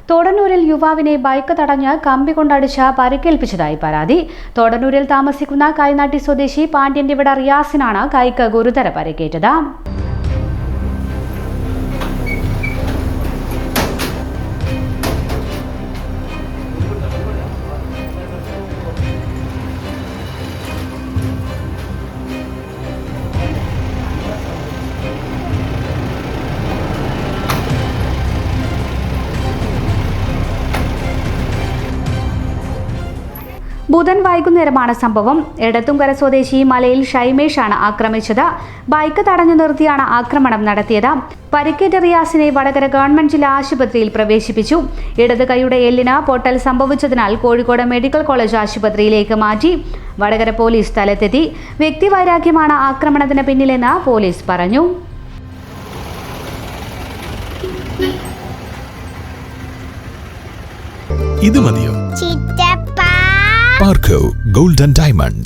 തോടന്നൂരിൽ യുവാവിനെ ബൈക്ക് തടഞ്ഞ് കമ്പി കൊണ്ടടിച്ച് പരിക്കേൽപ്പിച്ചതായി പരാതി. തോടന്നൂരിൽ താമസിക്കുന്ന കൈനാട്ടി സ്വദേശി പാണ്ഡ്യന്റെ റിയാസിനാണ് കൈക്ക് ഗുരുതര പരിക്കേറ്റത്. ബുധൻ വൈകുന്നേരമാണ് സംഭവം. എടത്തുംകര സ്വദേശി മലയിൽ ഷൈമേഷാണ് ആക്രമിച്ചത്. ബൈക്ക് തടഞ്ഞു നിർത്തിയാണ് ആക്രമണം നടത്തിയത്. പരിക്കേറ്റ റിയാസിനെ വടകര ഗവൺമെന്റ് ജില്ലാ ആശുപത്രിയിൽ പ്രവേശിപ്പിച്ചു. ഇടത് കൈയുടെ എല്ലിന് പൊട്ടൽ സംഭവിച്ചതിനാൽ കോഴിക്കോട് മെഡിക്കൽ കോളേജ് ആശുപത്രിയിലേക്ക് മാറ്റി. വടകര പോലീസ് സ്ഥലത്തെത്തി. വ്യക്തിവൈരാഗ്യമാണ് ആക്രമണത്തിന് പിന്നിലെന്ന് പോലീസ് പറഞ്ഞു. ഇത് മതിയോ? Parco Gold and Diamonds.